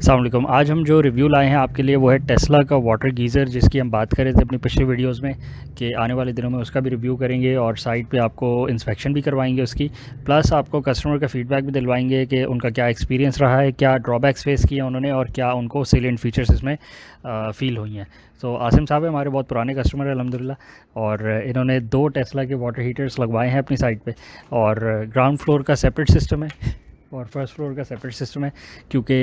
अस्सलाम वालेकुम। आज हम जो रिव्यू लाए हैं आपके लिए वो है टेस्ला का वाटर गीज़र, जिसकी हम बात कर रहे थे अपनी पिछले वीडियोस में कि आने वाले दिनों में उसका भी रिव्यू करेंगे और साइट पे आपको इंस्पेक्शन भी करवाएंगे उसकी, प्लस आपको कस्टमर का फीडबैक भी दिलवाएंगे कि उनका क्या एक्सपीरियंस रहा है, क्या ड्रॉबैक्स फेस किए उन्होंने और क्या उनको सेलिएंट फीचर्स इसमें फ़ील हुई हैं। तो आसिम साहब है हमारे बहुत पुराने कस्टमर है अल्हम्दुलिल्लाह, और इन्होंने 2 टेस्ला के वाटर हीटर्स लगवाए हैं अपनी साइट पे, और ग्राउंड फ्लोर का सेपरेट सिस्टम है और फर्स्ट फ्लोर का सेपरेट सिस्टम है, क्योंकि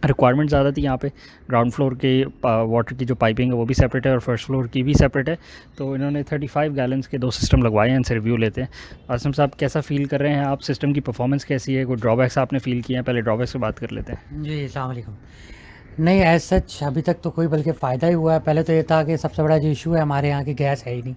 रिक्वायरमेंट ज़्यादा थी यहाँ पे। ग्राउंड फ्लोर के वाटर की जो पाइपिंग है वो भी सेपरेट है और फर्स्ट फ्लोर की भी सेपरेट है। तो इन्होंने 35 गैलन्स के 2 सिस्टम लगवाए हैं। इनसे रिव्यू लेते हैं। आसिम साहब, कैसा फ़ील कर रहे हैं आप? सिस्टम की परफॉर्मेंस कैसी है? कोई ड्रॉबैक्स आपने फ़ील किए हैं? पहले ड्रॉबैक्स से बात कर लेते हैं। जी, अस्सलाम वालेकुम। नहीं, एज़ सच अभी तक तो कोई बल्कि फ़ायदा ही हुआ है। पहले तो ये था कि सबसे बड़ा जो इशू है हमारे यहाँ की गैस है ही नहीं,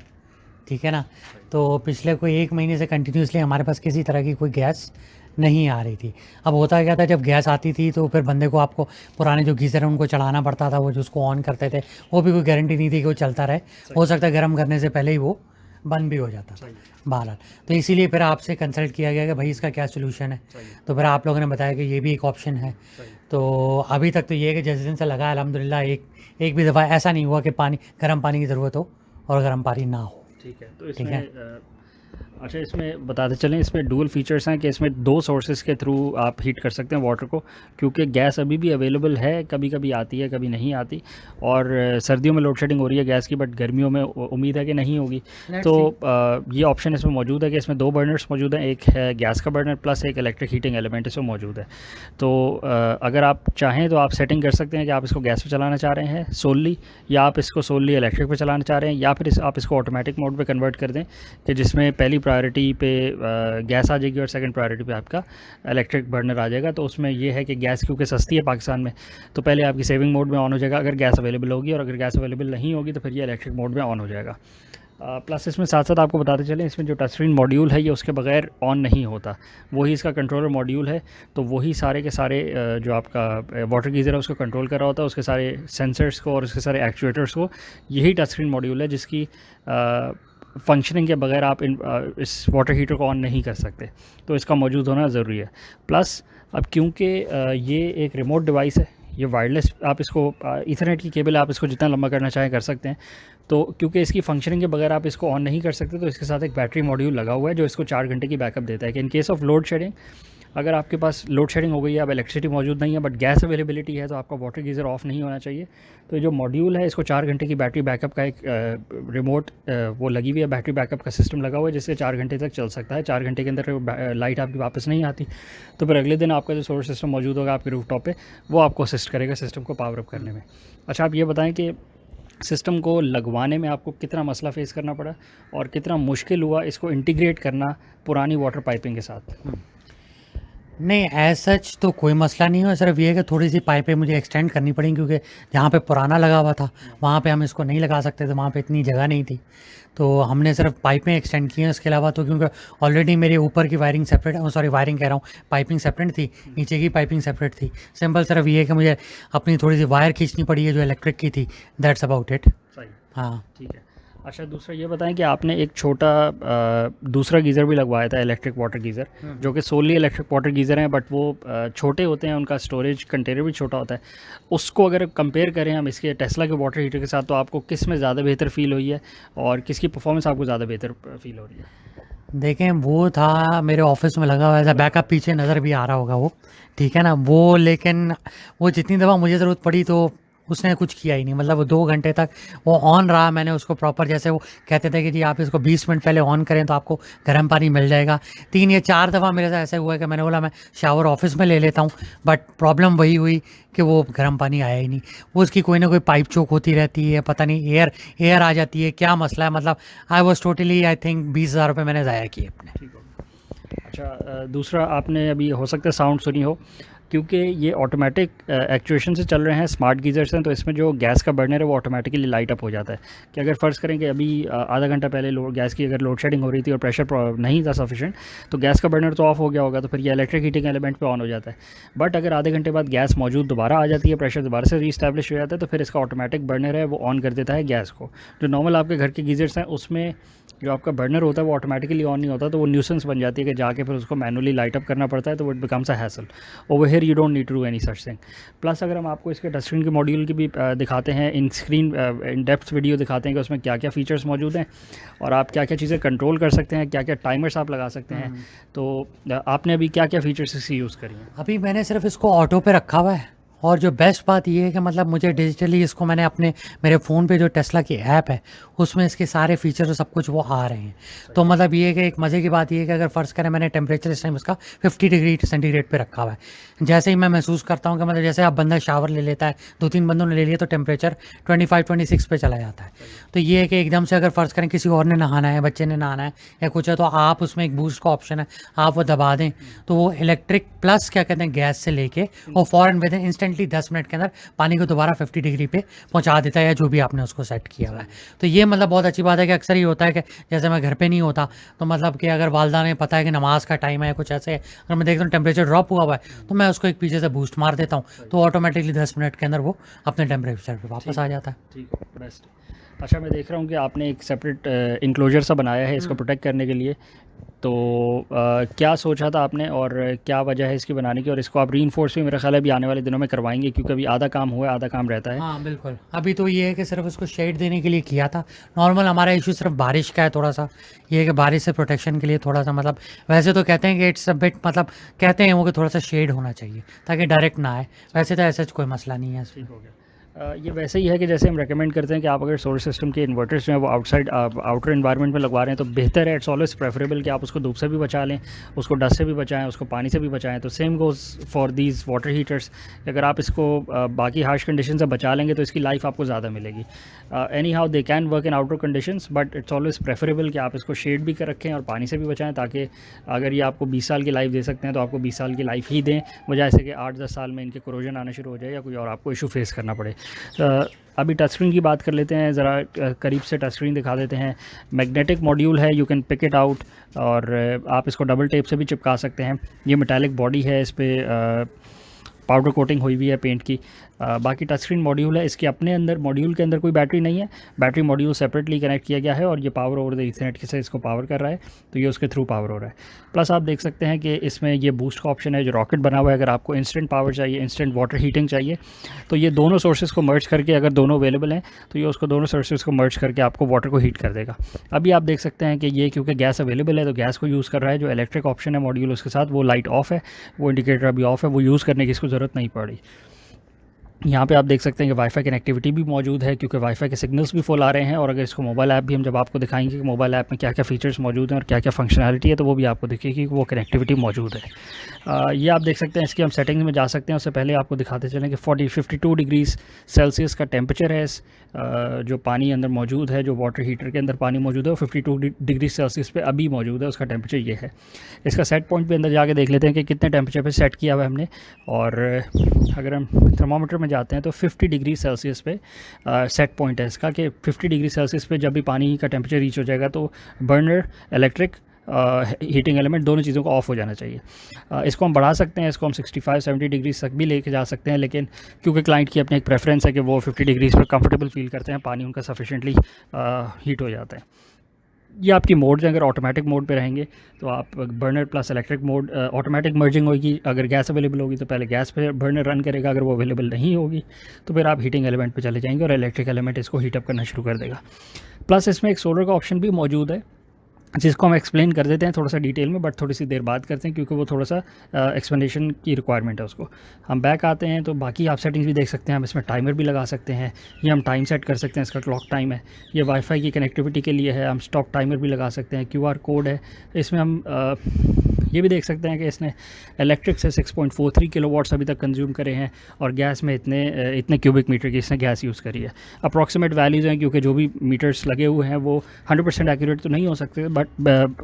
ठीक है ना? तो पिछले कोई 1 महीने से कंटिन्यूअसली हमारे पास किसी तरह की कोई गैस नहीं आ रही थी। अब होता क्या था, जब गैस आती थी तो फिर बंदे को आपको पुराने जो गीज़र हैं उनको चलाना पड़ता था, वो जो उसको ऑन करते थे, वो भी कोई गारंटी नहीं थी कि वो चलता रहे। हो सकता है गर्म करने से पहले ही वो बंद भी हो जाता था बहरहाल। तो इसीलिए फिर आपसे कंसल्ट किया गया कि भाई इसका क्या सॉल्यूशन है। तो फिर आप लोगों ने बताया कि ये भी एक ऑप्शन है। तो अभी तक तो ये है कि जिस दिन से लगा है अल्हम्दुलिल्लाह एक भी दफ़ा ऐसा नहीं हुआ कि गर्म पानी की ज़रूरत हो और गर्म पानी ना हो। ठीक है, तो ठीक है। इसमें अच्छा, इसमें बताते चलें, इसमें डुअल फीचर्स हैं कि इसमें 2 सोर्सेज़ के थ्रू आप हीट कर सकते हैं वाटर को, क्योंकि गैस अभी भी अवेलेबल है, कभी कभी आती है कभी नहीं आती। और सर्दियों में लोड शेडिंग हो रही है गैस की, बट गर्मियों में उम्मीद है कि नहीं होगी। लेट्स तो सी। ये ऑप्शन इसमें मौजूद है कि इसमें 2 बर्नर्स मौजूद हैं, एक है गैस का बर्नर प्लस एक इलेक्ट्रिक हीटिंग एलिमेंट इसमें मौजूद है। तो अगर आप चाहें तो आप सेटिंग कर सकते हैं कि आप इसको गैस पे चलाना चाह रहे हैं सोलली, या आप इसको सोलली इलेक्ट्रिक पे चलाना चाह रहे हैं, या फिर आप इसको ऑटोमेटिक मोड पे कन्वर्ट कर दें कि जिसमें पहली प्रायोरिटी पे गैस आ जाएगी और सेकंड प्रायोरिटी पे आपका इलेक्ट्रिक बर्नर आ जाएगा। तो उसमें ये है कि गैस क्योंकि सस्ती है पाकिस्तान में, तो पहले आपकी सेविंग मोड में ऑन हो जाएगा अगर गैस अवेलेबल होगी, और अगर गैस अवेलेबल नहीं होगी तो फिर ये इलेक्ट्रिक मोड में ऑन हो जाएगा। प्लस इसमें साथ साथ आपको बताते चलें, इसमें जो टच स्क्रीन मॉड्यूल है ये उसके बगैर ऑन नहीं होता, वही इसका कंट्रोलर मॉड्यूल है। तो वही सारे के सारे जो आपका वाटर गीज़र है उसको कंट्रोल कर रहा होता है, उसके सारे सेंसर्स को और उसके सारे एक्चुएटर्स को। यही टच स्क्रीन मॉड्यूल है जिसकी फंक्शनिंग के बगैर आप इस वाटर हीटर को ऑन नहीं कर सकते, तो इसका मौजूद होना ज़रूरी है। प्लस अब क्योंकि ये एक रिमोट डिवाइस है, ये वायरलेस, आप इसको ईथरनेट की केबल आप इसको जितना लंबा करना चाहें कर सकते हैं। तो क्योंकि इसकी फंक्शनिंग के बगैर आप इसको ऑन नहीं कर सकते, तो इसके साथ एक बैटरी मॉड्यूल लगा हुआ है जो इसको 4 घंटे की बैकअप देता है कि in case of load shedding, अगर आपके पास लोड शेडिंग हो गई है, अब इलेक्ट्रिसिटी मौजूद नहीं है बट गैस अवेलेबिलिटी है, तो आपका वाटर गीज़र ऑफ नहीं होना चाहिए। तो जो मॉड्यूल है इसको 4 घंटे की बैटरी बैकअप का एक रिमोट वो लगी हुई है, बैटरी बैकअप का सिस्टम लगा हुआ है जिससे 4 घंटे तक चल सकता है। 4 घंटे के अंदर लाइट आपकी वापस नहीं आती, तो फिर अगले दिन आपका जो सोलर सिस्टम मौजूद होगा आपके रूफटॉप पे, वो आपको असिस्ट करेगा सिस्टम को पावर अप करने में। अच्छा, आप ये बताएं कि सिस्टम को लगवाने में आपको कितना मसला फेस करना पड़ा और कितना मुश्किल हुआ इसको इंटीग्रेट करना पुरानी वाटर पाइपिंग के साथ? नहीं, एज़ सच तो कोई मसला नहीं है, सिर्फ ये है कि थोड़ी-सी पाइपें मुझे एक्सटेंड करनी पड़ी, क्योंकि जहाँ पे पुराना लगा हुआ था, वहाँ पे हम इसको नहीं लगा सकते थे, वहाँ पे इतनी जगह नहीं थी। तो हमने सिर्फ पाइपें एक्सटेंड की हैं, इसके अलावा तो क्योंकि ऑलरेडी मेरे ऊपर की वायरिंग सेपरेट, सॉरी वायरिंग कह रहा हूँ, पाइपिंग सेपरेट थी, नीचे की पाइपिंग सेपरेट थी। सिंपल सिर्फ ये है कि मुझे अपनी थोड़ी-सी वायर खींचनी पड़ी है जो इलेक्ट्रिक की थी, दैट्स अबाउट इट। सही, हाँ। ठीक है। अच्छा, दूसरा ये बताएं कि आपने एक छोटा दूसरा गीज़र भी लगवाया था, इलेक्ट्रिक वाटर गीज़र, जो कि सोली इलेक्ट्रिक वाटर गीज़र हैं, बट वो छोटे होते हैं, उनका स्टोरेज कंटेनर भी छोटा होता है। उसको अगर कंपेयर करें हम इसके टेस्ला के वाटर हीटर के साथ, तो आपको किस में ज़्यादा बेहतर फ़ील हुई है और किसकी परफॉर्मेंस आपको ज़्यादा बेहतर फ़ील हो रही है? देखें, वो था मेरे ऑफिस में लगा हुआ, ऐसा बैकअप पीछे नज़र भी आ रहा होगा वो, ठीक है ना? वो लेकिन वो जितनी दफ़ा मुझे ज़रूरत पड़ी तो उसने कुछ किया ही नहीं, मतलब वो 2 घंटे तक वो ऑन रहा। मैंने उसको प्रॉपर, जैसे वो कहते थे कि जी आप इसको 20 मिनट पहले ऑन करें तो आपको गर्म पानी मिल जाएगा, 3 या 4 दफ़ा मेरे साथ ऐसा हुआ है कि मैंने बोला मैं शावर ऑफिस में ले लेता हूँ, बट प्रॉब्लम वही हुई कि वो गर्म पानी आया ही नहीं। वो उसकी कोई ना कोई पाइप चोक होती रहती है, पता नहीं एयर आ जाती है, क्या मसला है, मतलब I was totally, I think 20,000 रुपये मैंने ज़ाया किए अपने। ठीक हो। अच्छा, दूसरा आपने अभी हो सकता है साउंड सुनी हो, क्योंकि ये ऑटोमेटिक एक्चुएशन से चल रहे हैं, स्मार्ट गीज़र्स हैं, तो इसमें जो गैस का बर्नर है वो ऑटोमेटिकली लाइट अप हो जाता है। कि अगर फ़र्ज़ करें कि अभी आधा घंटा पहले गैस की अगर लोड शेडिंग हो रही थी और प्रेशर नहीं था सफिशेंट, तो गैस का बर्नर तो ऑफ हो गया होगा, तो फिर ये इलेक्ट्रिक हीटिंग एलिमेंट पे ऑन हो जाता है। बट अगर आधे घंटे बाद गैस मौजूद दोबारा आ जाती है, प्रेशर दोबारा से रीस्टैब्लिश हो जाता है, तो फिर इसका ऑटोमेटिक बर्नर है वो ऑन कर देता है गैस को। जो नॉर्मल आपके घर के गीज़र्स हैं उसमें जो आपका बर्नर होता है वो ऑटोमेटिकली ऑन नहीं होता, तो वो न्यूसेंस बन जाती है कि जाके फिर उसको मैनुअली लाइट अप करना पड़ता है, तो वो it becomes a hassle. Over here you don't need to do any such thing. Plus अगर हम आपको इसके टच स्क्रीन के मॉड्यूल की भी दिखाते हैं, इन स्क्रीन इन डेप्थ वीडियो दिखाते हैं कि उसमें क्या क्या फ़ीचर्स मौजूद हैं और आप क्या क्या चीज़ें कंट्रोल कर सकते हैं, क्या क्या टाइमर्स आप लगा सकते हैं। तो आपने अभी क्या क्या फ़ीचर्स इसकी यूज़ करी हैं? अभी मैंने सिर्फ इसको ऑटो पे रखा हुआ है, और जो बेस्ट बात ये है कि मतलब मुझे डिजिटली इसको मैंने अपने मेरे फ़ोन पे जो टेस्ला की ऐप है उसमें इसके सारे फीचर और सब कुछ वो आ रहे हैं। तो मतलब ये है कि एक मज़े की बात ये है कि अगर फ़र्ज़ करें मैंने टेम्परेचर इस टाइम उसका 50 डिग्री सेंटीग्रेड पे रखा हुआ है, जैसे ही मैं महसूस करता हूँ कि मतलब जैसे आप बंदा शावर ले लेता है, 2-3 बंदों ने ले लिया तो टेम्परेचर 25-26 पे चला जाता है। तो ये है कि एकदम से अगर फ़र्ज़ करें किसी और ने नहाना है, बच्चे ने नहाना है या कुछ है, तो आप उसमें एक बूस्ट का ऑप्शन है, आप वो दबा दें तो वो इलेक्ट्रिक प्लस क्या कहते हैं गैस से लेके और फ़ौरन विद इन इंस्टेंटली 10 मिनट के अंदर पानी को दोबारा 50 डिग्री पे पहुंचा देता है, या जो भी आपने उसको सेट किया हुआ है। तो ये मतलब बहुत अच्छी बात है कि अक्सर ये होता है कि जैसे मैं घर पे नहीं होता तो मतलब कि अगर वालदा ने पता है कि नमाज का टाइम है कुछ ऐसे, अगर मैं देखता हूँ टेम्परेचर ड्रॉप हुआ हुआ है तो मैं उसको एक पीछे से बूस्ट मार देता हूँ, तो ऑटोमेटिकली 10 मिनट के अंदर वो अपने टेम्परेचर पे वापस आ जाता है। ठीक है, बेस्ट। अच्छा, मैं देख रहा हूँ कि आपने एक सेपरेट इंक्लोजर सा बनाया है इसको प्रोटेक्ट करने के लिए, तो क्या सोचा था आपने और क्या वजह है इसकी बनाने की? और इसको आप रीइंफोर्स भी मेरा ख्याल है अभी आने वाले दिनों में करवाएंगे, क्योंकि अभी आधा काम हुआ है, आधा काम रहता है। हाँ बिल्कुल, अभी तो ये है कि सिर्फ उसको शेड देने के लिए किया था। नॉर्मल हमारा इशू सिर्फ बारिश का है, थोड़ा सा ये है कि बारिश से प्रोटेक्शन के लिए थोड़ा सा मतलब, वैसे तो कहते हैं कि इट्स अ बिट मतलब कहते हैं वो कि थोड़ा सा शेड होना चाहिए ताकि डायरेक्ट ना आए, वैसे तो ऐसा कोई मसला नहीं है इसमें। ठीक हो गया। ये वैसे ही है कि जैसे हम रेकमेंड करते हैं कि आप अगर सोलर सिस्टम के इन्वर्टर्स जो है वो आउटसाइड आउटर एनवायरनमेंट में लगवा रहे हैं तो बेहतर है, इट्स ऑलवेज प्रेफरेबल कि आप उसको धूप से भी बचा लें, उसको डस्ट से भी बचाएं, उसको पानी से भी बचाएं। तो same goes for these water heaters, अगर आप इसको बाकी हार्श कंडीशन से बचा लेंगे तो इसकी लाइफ आपको ज़्यादा मिलेगी। Any how they can work in outdoor conditions, but it's always preferable कि आप इसको शेड भी कर रखें और पानी से भी बचाएं, ताकि अगर ये आपको 20 साल की लाइफ दे सकते हैं तो आपको 20 साल की लाइफ ही दें, बजाय से कि 8-10 साल में इनके कोरोजन आना शुरू हो जाए या कोई और आपको इशू फेस करना पड़े। अभी टच स्क्रीन की बात कर लेते हैं, ज़रा करीब से टच स्क्रीन दिखा देते हैं। मैग्नेटिक मॉड्यूल है, you can pick it out, और आप इसको डबल टेप से भी चिपका सकते हैं। ये मेटालिक बॉडी है, इस पर पाउडर कोटिंग हुई हुई है पेंट की। बाकी टच स्क्रीन मॉड्यूल है, इसके अपने अंदर मॉड्यूल के अंदर कोई बैटरी नहीं है, बैटरी मॉड्यूल सेपरेटली कनेक्ट किया गया है और ये पावर ओवर द ईथरनेट से इसको पावर कर रहा है, तो ये उसके थ्रू पावर हो रहा है। प्लस आप देख सकते हैं कि इसमें ये बूस्ट का ऑप्शन है, जो रॉकेट बना हुआ है। अगर आपको इंस्टेंट पावर चाहिए, इंस्टेंट वाटर हीटिंग चाहिए, तो ये दोनों सोर्सेज़ को मर्ज करके, अगर दोनों अवेलेबल हैं तो ये उसको दोनों सोर्सेज़ को मर्ज करके आपको वाटर को हीट कर देगा। अभी आप देख सकते हैं कि ये क्योंकि गैस अवेलेबल है तो गैस को यूज़ कर रहा है, जो इलेक्ट्रिक ऑप्शन है मॉड्यूल उसके साथ वो लाइट ऑफ है, वो इंडिकेटर अभी ऑफ है, वो यूज़ करने की इसको ज़रूरत नहीं पड़ी। यहाँ पे आप देख सकते हैं कि वाईफाई कनेक्टिविटी भी मौजूद है, क्योंकि वाईफाई के सिग्नल्स भी फुल आ रहे हैं। और अगर इसको मोबाइल ऐप भी हम जब आपको दिखाएंगे कि मोबाइल ऐप में क्या क्या फ़ीचर्स मौजूद हैं और क्या क्या फंक्शनैलिटी है, तो वो भी आपको दिखेगी कि वो कनेक्टिविटी मौजूद है। ये आप देख सकते हैं, इसकी हम सेटिंग्स में जा सकते हैं। उससे पहले आपको दिखाते चलें कि 52 डिग्रीज सेल्सियस का टेम्परेचर है। जो पानी अंदर मौजूद है, जो वाटर हीटर के अंदर पानी मौजूद है, वो 52 डिग्री सेल्सियस पे अभी मौजूद है, उसका टेम्परेचर ये है। इसका सेट पॉइंट भी अंदर जाके देख लेते हैं कि कितने टेम्परेचर पे सेट किया हुआ है हमने। और अगर हम थर्मामीटर में जाते हैं तो 50 डिग्री सेल्सियस पे सेट पॉइंट है इसका, कि 50 डिग्री सेल्सियस पे जब भी पानी का टेम्परेचर रीच हो जाएगा तो बर्नर, इलेक्ट्रिक हीटिंग एलिमेंट, दोनों चीज़ों को ऑफ हो जाना चाहिए। इसको हम बढ़ा सकते हैं, इसको हम 65-70 डिग्री तक भी लेके जा सकते हैं, लेकिन क्योंकि क्लाइंट की अपनी एक प्रेफरेंस है कि वो 50 डिग्रीज पर कंफर्टेबल फील करते हैं, पानी उनका सफिशेंटली हीट हो जाता है। ये आपकी मोड है, अगर ऑटोमेटिक मोड पे रहेंगे तो आप burner plus electric mode, automatic merging होगी। अगर गैस अवेलेबल होगी तो पहले गैस पे बर्नर रन करेगा, अगर वो अवेलेबल नहीं होगी तो फिर आप हीटिंग एलिमेंट पे चले जाएंगे और इलेक्ट्रिक एलिमेंट इसको हीटअप करना शुरू कर देगा। प्लस इसमें एक सोलर का ऑप्शन भी मौजूद है, जिसको हम एक्सप्लेन कर देते हैं थोड़ा सा डिटेल में, बट थोड़ी सी देर बाद करते हैं क्योंकि वो थोड़ा सा एक्सप्लेनेशन की रिक्वायरमेंट है उसको। हम बैक आते हैं तो बाकी आप सेटिंग्स भी देख सकते हैं, हम इसमें टाइमर भी लगा सकते हैं, ये हम टाइम सेट कर सकते हैं, इसका क्लॉक टाइम है। ये वाईफाई की कनेक्टिविटी के लिए है, हम स्टॉप टाइमर भी लगा सकते हैं। QR कोड है इसमें, हम ये भी देख सकते हैं कि इसने इलेक्ट्रिक से 6.43 किलोवाट्स अभी तक कंज्यूम करे हैं और गैस में इतने क्यूबिक मीटर की इसने गैस यूज़ करी है। अप्रॉक्सीमेट वैल्यूज़ हैं, क्योंकि जो भी मीटर्स लगे हुए हैं वो 100% एक्यूरेट तो नहीं हो सकते, but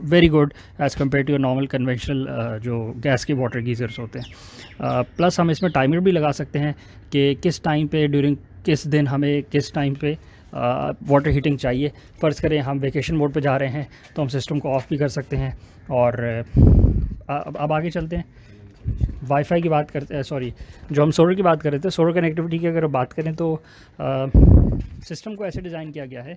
very good as compare to normal conventional जो गैस के वाटर गीज़र्स होते हैं। प्लस हम इसमें टाइमर भी लगा सकते हैं कि किस टाइम पे ड्यूरिंग किस दिन हमें किस टाइम पे वाटर हीटिंग चाहिए। फ़र्ज़ करें हम वेकेशन मोड पे जा रहे हैं तो हम सिस्टम को ऑफ़ भी कर सकते हैं। और अब आगे चलते हैं, वाईफाई की बात करते हैं, सॉरी जो हम सोलर की बात कर रहे थे, सोलर कनेक्टिविटी की अगर बात करें तो सिस्टम को ऐसे डिज़ाइन किया गया है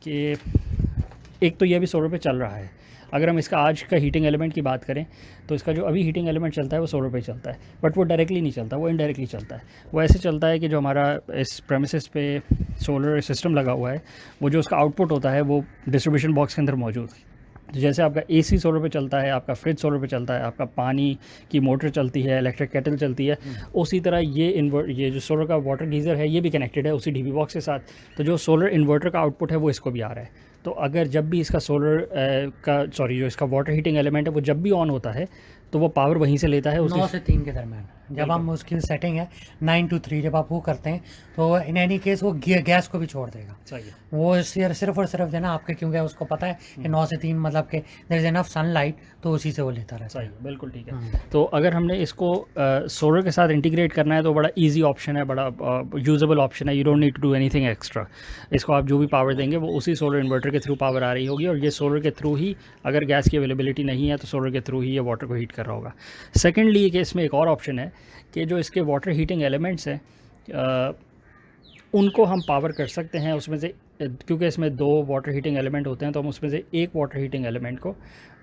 कि एक तो ये अभी सोलर पे चल रहा है। अगर हम इसका आज का हीटिंग एलिमेंट की बात करें तो इसका जो अभी हीटिंग एलिमेंट चलता है वो सोलर पे चलता है, बट वो डायरेक्टली नहीं चलता, वो इनडायरेक्टली चलता है। वो ऐसे चलता है कि जो हमारा इस प्रेमिसेस पे सोलर सिस्टम लगा हुआ है, वो जो उसका आउटपुट होता है वो डिस्ट्रीब्यूशन बॉक्स के अंदर मौजूद है। तो जैसे आपका एसी सोलर पे चलता है, आपका फ्रिज सोलर पे चलता है, आपका पानी की मोटर चलती है, इलेक्ट्रिक केटल चलती है, उसी तरह ये जो सोलर का वाटर गीज़र है ये भी कनेक्टेड है उसी डीबी बॉक्स के साथ। तो जो सोलर इन्वर्टर का आउटपुट है वो इसको भी आ रहा है। तो अगर जब भी इसका जो इसका वाटर हीटिंग एलिमेंट है वो जब भी ऑन होता है तो वो पावर वहीं से लेता है 9 से 3 के दरम्यान जब हम उसकी सेटिंग है 9 to 3 जब आप वो करते हैं तो इन एनी केस वो गैस को भी छोड़ देगा। सही है। वो सिर्फ और सिर्फ जो ना आपके, क्योंकि उसको पता है कि 9 से 3 मतलब कि देयर इज एनफ सनलाइट, तो उसी से वो लेता रहता सही है। है, बिल्कुल ठीक है। तो अगर हमने इसको सोलर के साथ इंटीग्रेट करना है तो बड़ा इजी ऑप्शन है, बड़ा यूजेबल ऑप्शन है। You don't need to do anything extra. इसको आप जो भी पावर देंगे वो उसी सोलर इन्वर्टर के थ्रू पावर आ रही होगी, और ये सोलर के थ्रू ही, अगर गैस की अवेलेबिलिटी नहीं है तो सोलर के थ्रू ही ये वाटर को हीट कर रहा होगा। सेकेंडली कि इसमें एक और ऑप्शन है कि जो इसके वाटर हीटिंग एलिमेंट्स हैं उनको हम पावर कर सकते हैं उसमें से, क्योंकि इसमें 2 वाटर हीटिंग एलिमेंट होते हैं तो हम उसमें से एक वाटर हीटिंग एलिमेंट को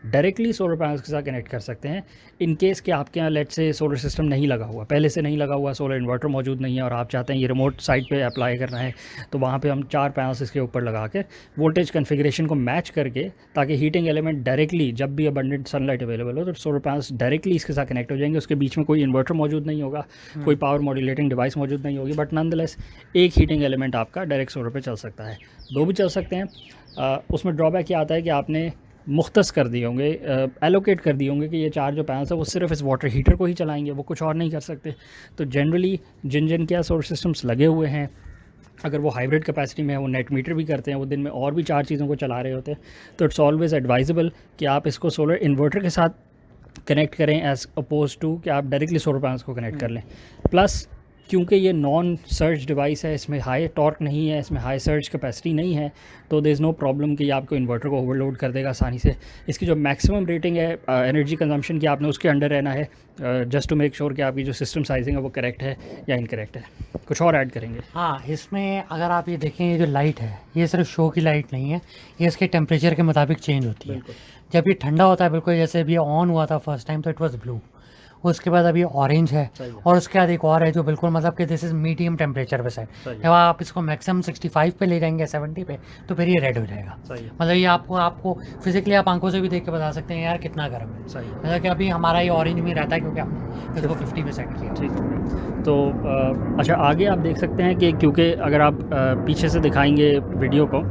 डायरेक्टली सोलर पैनल्स के साथ कनेक्ट कर सकते हैं। इन केस कि आपके यहाँ लेट से सोलर सिस्टम नहीं लगा हुआ, पहले से नहीं लगा हुआ, सोलर इन्वर्टर मौजूद नहीं है और आप चाहते हैं ये रिमोट साइट पे अप्लाई करना है, तो वहाँ पे हम 4 पैनल्स इसके ऊपर लगा के वोल्टेज कन्फिग्रेशन को मैच करके, ताकि हीटिंग एलिमेंट डायरेक्टली जब भी अबंडेंट सनलाइट अवेलेबल हो तो सोलर पैनल्स डायरेक्टली इसके साथ कनेक्ट हो जाएंगे। उसके बीच में कोई इन्वर्टर मौजूद नहीं होगा, कोई पावर मॉड्यूलेटिंग डिवाइस मौजूद नहीं होगी, बट नॉनदलेस एक हीटिंग एलिमेंट आपका डायरेक्ट सोलर पर चल सकता है। 2 भी चल सकते हैं। उसमें ड्रॉबैक ये आता है कि आपने मुख्तस कर दिए होंगे, एलोकेट कर दिए होंगे कि ये 4 जो पैनल्स है वो सिर्फ इस वाटर हीटर को ही चलाएंगे, वो कुछ और नहीं कर सकते। तो जनरली जिन क्या सोलर सिस्टम्स लगे हुए हैं, अगर वो हाइब्रिड कैपेसिटी में है, वो नेट मीटर भी करते हैं, वो दिन में और भी 4 चीज़ों को चला रहे होते हैं, तो इट्स ऑलवेज़ एडवाइजेबल कि आप इसको सोलर इन्वर्टर के साथ कनेक्ट करें एज़ अपोज टू कि आप डायरेक्टली सोलर पैनल्स को कनेक्ट कर लें। प्लस क्योंकि ये नॉन सर्ज डिवाइस है, इसमें हाई टॉर्क नहीं है, इसमें हाई सर्ज कैपेसिटी नहीं है, तो देयर इज़ नो प्रॉब्लम कि आपको इन्वर्टर को ओवरलोड कर देगा आसानी से। इसकी जो मैक्सिमम रेटिंग है एनर्जी कंजम्पशन की, आपने उसके अंडर रहना है, जस्ट टू मेक श्योर कि आपकी जो सिस्टम साइजिंग है वो करेक्ट है या इनकरेक्ट है। कुछ और ऐड करेंगे? हाँ, इसमें अगर आप ये देखें, ये जो लाइट है ये सिर्फ शो की लाइट नहीं है, ये इसके टेम्परेचर के मुताबिक चेंज होती है। जब ये ठंडा होता है बिल्कुल, जैसे अभी ऑन हुआ था फर्स्ट टाइम तो इट वाज ब्लू, उसके बाद अभी ऑरेंज है, और उसके बाद एक और है जो बिल्कुल मतलब कि दिस इज मीडियम टेम्परेचर पे सेट। जब आप इसको मैक्सिमम 65 पे ले जाएंगे 70 पे, तो फिर ये रेड हो जाएगा। मतलब ये आपको फिजिकली आप आंखों से भी देख के बता सकते हैं यार कितना गर्म है। मतलब कि अभी हमारा ये ऑरेंज में रहता है क्योंकि हमने इसको 50 पे सेट किया। ठीक है। तो अच्छा, आगे आप देख सकते हैं कि क्योंकि अगर आप पीछे से दिखाएंगे वीडियो को,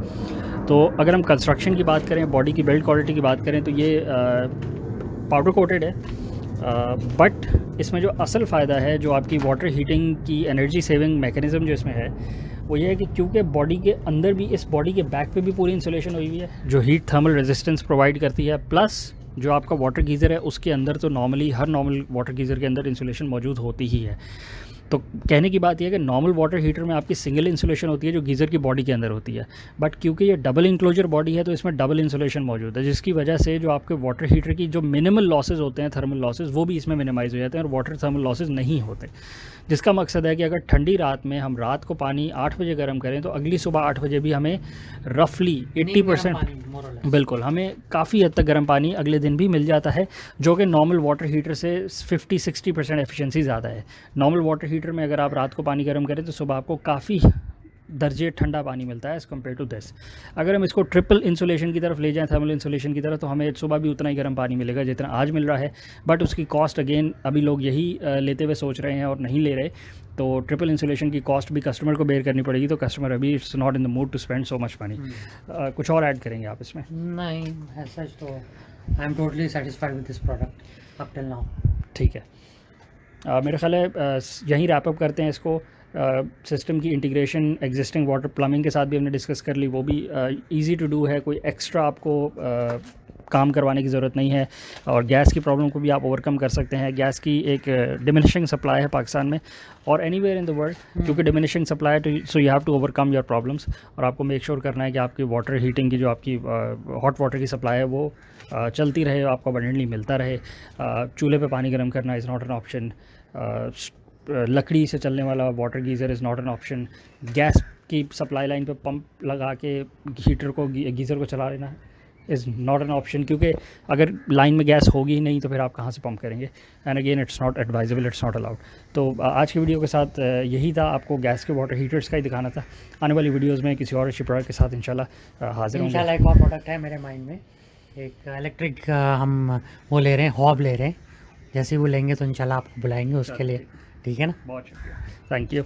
तो अगर हम कंस्ट्रक्शन की बात करें, बॉडी की बिल्ड क्वालिटी की बात करें, तो ये पाउडर कोटेड है, बट इसमें जो असल फ़ायदा है, जो आपकी वाटर हीटिंग की एनर्जी सेविंग मैकेनिज़्म जो इसमें है, वो ये है कि क्योंकि बॉडी के अंदर भी, इस बॉडी के बैक पे भी पूरी इंसुलेशन हुई हुई है जो हीट थर्मल रेजिस्टेंस प्रोवाइड करती है, प्लस जो आपका वाटर गीज़र है उसके अंदर तो नॉर्मली हर नॉर्मल वाटर गीज़र के अंदर इंसुलेशन मौजूद होती ही है। तो कहने की बात यह है कि नॉर्मल वाटर हीटर में आपकी सिंगल इंसुलेशन होती है जो गीज़र की बॉडी के अंदर होती है, बट क्योंकि ये डबल इंक्लोजर बॉडी है तो इसमें डबल इंसुलेशन मौजूद है, जिसकी वजह से जो आपके वाटर हीटर की जो मिनिमल लॉसेज होते हैं, थर्मल लॉसेज, वो भी इसमें मिनिमाइज हो जाते हैं और वाटर थर्मल लॉसेज नहीं होते। जिसका मकसद है कि अगर ठंडी रात में हम रात को पानी 8 बजे गर्म करें तो अगली सुबह 8 बजे भी हमें रफली 80%, बिल्कुल, हमें काफ़ी हद तक गर्म पानी अगले दिन भी मिल जाता है, जो कि नॉर्मल वाटर हीटर से 50-60% एफिशिएंसी ज़्यादा है। नॉर्मल वाटर हीटर में अगर आप रात को पानी गर्म करें तो सुबह आपको काफ़ी दर्जे ठंडा पानी मिलता है एज़ कम्पेयर टू दिस। अगर हम इसको ट्रिपल इंसुलेशन की तरफ ले जाएं, थर्मल इंसुलेशन की तरफ, तो हमें सुबह भी उतना ही गर्म पानी मिलेगा जितना आज मिल रहा है, बट उसकी कॉस्ट अगेन अभी लोग यही लेते हुए सोच रहे हैं और नहीं ले रहे। तो ट्रिपल इंसुलेशन की कॉस्ट भी कस्टमर को बेयर करनी पड़ेगी, तो कस्टमर अभी it's not in the mood to spend so much money. कुछ और ऐड करेंगे आप इसमें? नहीं, ऐसा तो I am totally satisfied with this product up till now. ठीक है, मेरा ख्याल है यहीं रैप अप करते हैं इसको। सिस्टम की इंटीग्रेशन एग्जिस्टिंग वाटर प्लम्बिंग के साथ भी हमने डिस्कस कर ली, वो भी इजी टू डू है, कोई एक्स्ट्रा आपको काम करवाने की ज़रूरत नहीं है, और गैस की प्रॉब्लम को भी आप ओवरकम कर सकते हैं। गैस की एक डिमिनिशिंग सप्लाई है पाकिस्तान में और एनीवेयर इन द वर्ल्ड, क्योंकि डिमिनिशिंग सप्लाई तो so you have to overcome your problems, और आपको मेक श्योर करना है कि आपकी वाटर हीटिंग की जो आपकी हॉट वाटर की सप्लाई है वो चलती रहे, आपको अबंडेंटली मिलता रहे। चूल्हे पे पानी गर्म करना इज़ नॉट एन ऑप्शन, लकड़ी से चलने वाला water geyser is not an option, gas की सप्लाई लाइन पे पंप लगा के हीटर को गीज़र को चला लेना इज़ नॉट एन ऑप्शन, क्योंकि अगर लाइन में गैस होगी ही नहीं तो फिर आप कहाँ से पंप करेंगे, and again it's not advisable, it's not allowed. तो आज की वीडियो के साथ यही था, आपको गैस के वाटर हीटर्स का ही दिखाना था। आने वाली वीडियोज़ में किसी और अच्छी प्रोडक्ट के साथ इंशाल्लाह हाजिर होंगे। इंशाल्लाह एक और प्रोडक्ट है मेरे माइंड में, एक इलेक्ट्रिक हम वो ले रहे हैं, हॉब ले रहे हैं, जैसे ही वो लेंगे तो इंशाल्लाह आपको बुलाएंगे उसके लिए, ठीक है ना। बहुत शुक्रिया, थैंक यू।